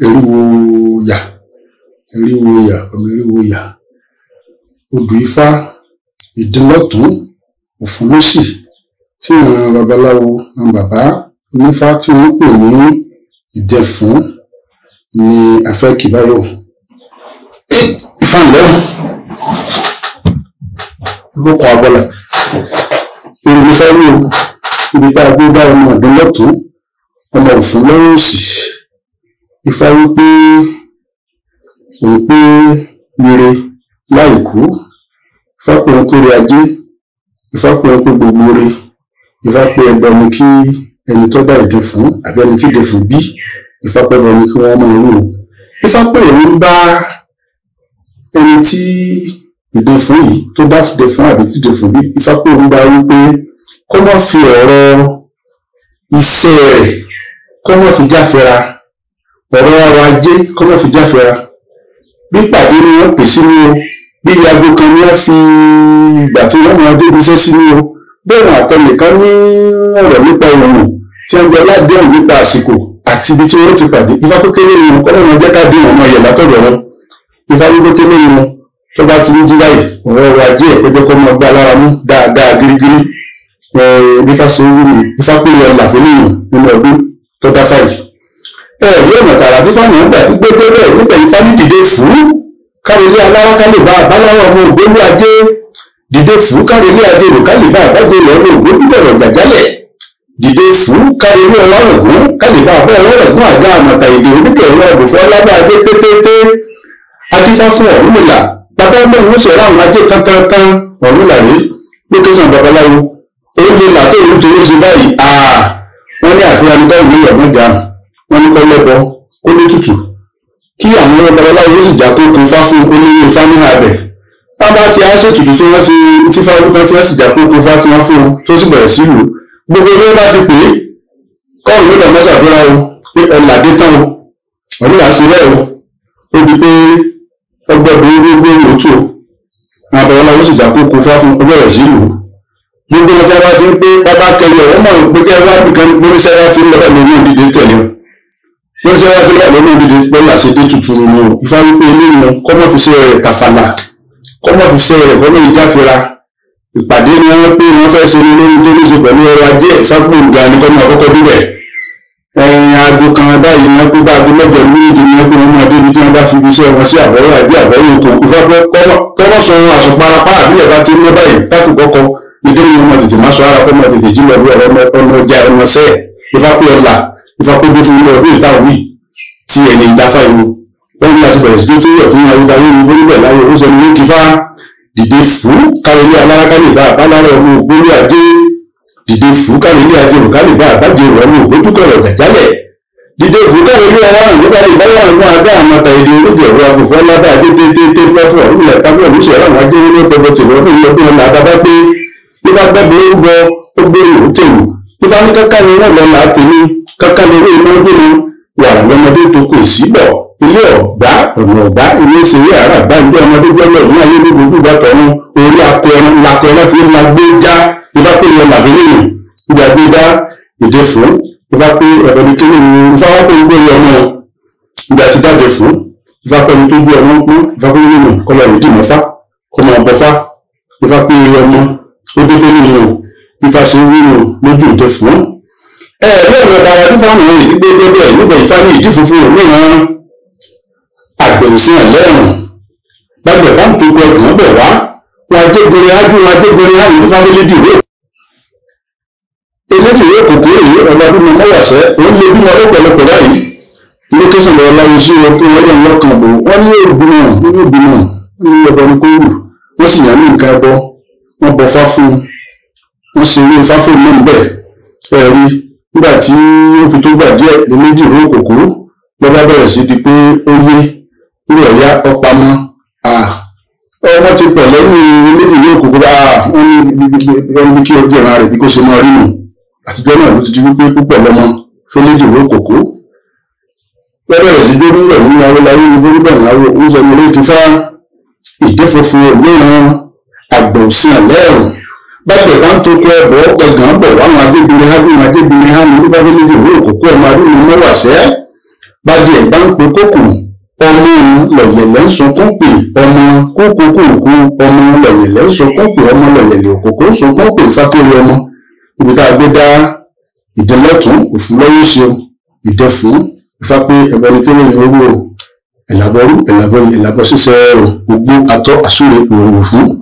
eriwo yà ọmọ eriwo yà odù Ifá ìdínlọ́tún Ọ̀fun lósì tí àwọn babaláwo àwọn bàbá onífá tí wọ́n pè ní Ìdẹ̀fún ni a fẹ́ kí báyọ̀. Ifá ńlẹ́ lóko abọ́là èrò Ifá rí o ibi tá a gbé bá ọmọ ìdínlọ́tún ọmọ Ọ̀fun lọ́wọ́ òsì. Ifá wípé òun pé ire láìkú, Ifá pé òun kórè ajé, Ifá pé òun pé gbogbo re, Ifá pé ẹbọ ni kí ẹni tó bá Ìdẹ̀fún àbí ẹni tí Ìdẹ̀fún bí, Ifá pé ẹbọ ni kí wọ́n máa rú o. Ifá pé òun ń bá ẹni tí Ìdẹ̀fún yìí tó dá Ìdẹ̀fún àbí tí Ìdẹ̀fún bí, Ifá pé òun bá wípé kó má fi ọ̀rọ̀ iṣẹ́ rẹ̀ kó má fi jáfẹ́ra, ọ̀rọ̀ ọrọ̀ ajé kó má fi jáfẹ́ra. Bí pàdé ni wọ́n pè sí ní o, bí ìyàgò kan ni wọ́n fi ìgbà tí wọ́n máa débi iṣẹ́ sí ní o, bẹ́ẹ̀ àtẹnìkan ní ọ̀rọ̀ nípa ìrònú tí wọ́n jẹ́ ládéhùn nípa àsìkò àti ibi tí wọ́n ti pàdé. Ifá pé kélé ni wọn kọ́lọ́ wọn jẹ́ ká dín ọmọ yẹ̀ látọ̀dọ̀ wọn. Ifá wípé kélé ni wọn tó bá ti ń jí báyìí ọ̀rọ̀ ọrọ̀ ajé ẹ̀pẹ́jọ́ kọ́ mọ́ gbá lára mú dáadáa gírígírí. Bí Ifá ṣe ń wí ni Ifá pé yọ làfẹ́lẹ́yìn nínú ọdún tó dá fàyè. Ẹ̀rí ọ̀nà tààrà tí fáwọn àgbà tí gbé débẹ̀ nígbà Ifá ní dìde fún kárẹ̀lé aláwọ̀ kálíbà àbáláwọ̀ ọmọ ògbólú ajé, dìde fún kárẹ̀lé adéró kálíbà àbájọyọ̀ ọmọ ògbólú bẹ̀rọ̀ gbàjálẹ̀, dìde fún kárẹ̀lé ọlọ́rọ̀gún kálíbà àbọ̀ ọlọ́rọ̀gún àga àmọ̀tà èdè oníkẹ̀rọ ọ̀bùfọ́ lábẹ́ adé tétété. Adífá fún Ọ̀rúnmìlà bàbá mẹ́rin ó ṣẹ̀rọ àwọn ajé tantantan Ọ̀rúnmìlà rí lókèsàn babaláwo ó lè là tó ìlú tó ṣe báyìí. Wọ́n ní àfihàn nígbà ìlú ọ̀gbọ́njà wọ́n ní kọ́ lẹ́bọ ó ní tutù kí àwọn ọmọ babaláwo ó sì já kókó Ifá fún olóyè Ifá ní àbẹ̀. Bàbá tí a ṣètùtù tí wọ́n ti tí fáwọn tán tí wọ́n sì já kókó Ifá tí wọ́n fún un tó sì bẹ̀rẹ̀ sí ìlú gbogbo bí wọ́n bá ti pè é kọ́ọ̀rù ló lọ́ọ́ mọ́ṣàfihàn o pé ọ̀làdé tán o wọ́n ní wàá sí rẹ̀ o ó di pé ọgbọ́dọ̀ gbogbo ìlòtú àwọn babaláwo sì já kókó Ifá fún ó bẹ̀rẹ̀ sí ìlú gbogbo ọjà bá ti ń pé bàbá kẹlẹ̀ ọ̀hún mọ̀ pé kẹ́ wá nìkan gbóríṣẹ́ wá ti ń lọ́wọ́ lórí òdìdí tẹ̀lé o gbóríṣẹ́ wá ti ń lọ́wọ́ lórí òdìdí pẹ́lú àṣedé tuntun ni o. Ifá wípé eléyìí kọ́mọ́ fi ṣe rẹ̀ tàfàlà kọ́mọ́ fi ṣe rẹ̀ kọ́mọ́ ìjáfẹ́ra ìpàdé ni wọ́n pé wọ́n fẹ́ ṣe ní lórí tó ní ṣe pẹ̀lú ọrọ̀ ajé. Ifá gbòǹga ni kọ́mọ́ àkọ́kọ́ bíbẹ̀ aago kan báyìí ni wọ́n pé bá aago mẹ́jọ lórílẹ̀ ni wọ́n pé wọ́n máa débi tí wọ́n bá fi iṣẹ́ wọn sí àbọ̀rọ̀ ajé àbọ̀rọ̀ oko. Ifá pé kọ́mọ́ sọ àsùnparapá àbílẹ̀ bá ti ń lọ báyìí tákù kọ́kọ́ nítorí wọn máa tètè máa sọ ara kọ́ máa tètè jí lọ́dún ọmọ ọjà ẹ̀rọ sẹ́ẹ̀. Ifá pé ọ̀la Ifá pé dé fún ilé ọdún ìtàwí tí ẹni ìdáfà ìwò wọ́n ní láti bẹ̀rẹ̀ sí tó yọ̀ fún ayé ayé ìwé níbẹ̀ láyé ó sọ ní wọ́n ti fá dìde fún kárẹ̀lé alárákálẹ̀bá àbálára ọmọ ògbólú ajé, dìde fún kárẹ̀lé ajérò kálẹ̀bá àbájérò ọmọ ògbójúkọ̀rọ̀ gàjálẹ̀, dìde fún kárẹ̀lé ọlọ́run ló kálẹ̀ báyọ̀ àwọn àgbà àmọ́ta èdè oníjì ọ̀rọ̀ àbùfọ́ lábẹ́ ajé tétété pẹ́fọ́ ìlẹ̀ tábìlì oníṣẹ́ àwọn ajé nínú tẹ̀bọ̀tẹ̀bọ̀ ọdún ìlọ́dún ọ̀la àdàbà pé Ifá gbẹ́bẹ̀ ó gbọ́ ó gbèrè ó tèrò. Ifá ní kankan ni wọ́n lọ là á tèmi kankan lè rí iná gbé ni wàrà lọ́mọdé tó kò sí bọ̀ ilé ọ̀gbá ọ̀nà ọ̀gbá ilé ìṣeré àrà báńdé ọmọdé jọ́lọ̀ ní ayé ní gbogbo ìgbà tọ̀run orí akọ ẹran lakọ ẹran fi ń la gbé já. Ifá pé ìyẹn làfi nínú ìgbà gbé dá ìdè fún Ifá pé ẹ̀rọ ní kíni ni Ifá wá pé gbé ọmọ ìgbà ti dáde fún Ifá pé ní tó gbé ọmọ pọ́n Ifá pé nínú kọlọ̀ ìdí mọ́fá kọmọ ọ̀bọ̀fá Ifá pé eré ọmọ ó dé fẹ́ nínú Ifá ṣe wínú lójú ìdè fún ọ̀nà dára tí fáwọn èèyàn ti gbé débẹ̀ nígbà Ifá ní ìdí funfun òmíràn àgbẹ̀wòsí ẹ̀lẹ́rùn lágbẹ̀ bá ń tó gbọ́ ẹ̀gàn bẹ̀ wá wọn ajégbèrè ájú wọn ajégbèrè áyù Ifá lédìrè elédìrè kòkó èyí ọlọ́dún mọ́ wàṣẹ́ òun lè bímọ lọ́pọ̀lọpọ̀ báyìí lókèsàn lọ́wọ́ láyé sí ọkọ̀ wọlé ńlọ́kàn bò wọ́n ní ògbìmọ̀ nínú ìgbìmọ̀ ní ọ̀bọ̀ ní kóòrù wọ́n sì yàn ní nǹkan ẹbọ wọ́n bọ fá fún wọ́n ṣe eré Ifá fún náà bẹ́ẹ̀ ẹ̀rí nígbà tí ó fi tó gbà díẹ̀ lóméjì ìró kòkó lọ́ba bẹ̀rẹ̀ sí di pé ó yé ní ọ̀yá ọpamọ́ ọmọ ti pọ̀ lẹ́yìn lóméjì ìró kòkó wọ́n ní kí ọjọ́ ìran rẹ̀ bí kò ṣe máa rí nù àtijọ́ náà ló ti di wípé púpọ̀ lọ́mọ fẹ́lẹ́dì ìró kòkó bẹ̀rẹ̀ sí dé nílẹ̀ ní awolaye ìforíbẹ̀láwò ń sọ ní orí Ifá ìdí funfun òmíràn àgbẹ̀wòsí ẹ̀lẹ́rùn bàbá bá ń tó kọ ẹbọ ẹgàn bọ wàwọn ajébìnrin hábìnrin ajébìnrin hàn ní fáfílì ìwé òkòkò ọmọ adúlọ mẹwàṣẹ bá díẹ̀ bá ń pe kókò ọmọ lọ̀yẹ̀lẹ̀ ń sunkún pè ọmọ kókókòkó ọmọ lọ̀yẹ̀lẹ̀ ń sunkún pè ọmọ lọ̀yẹ̀lẹ̀ òkòkò ń sunkún pè fákéré ọmọ ibi tá a gbé dá ìdẹ́lọ́tún òfin lọ́yẹ̀ ṣe ìdẹ́fún ifá pé ẹbọ ní kéré ní owó ẹ̀làbọ̀rú ẹ̀làbọ̀ ṣíṣẹ́ gbogbo atọ́ àsúre ìròyìn fún.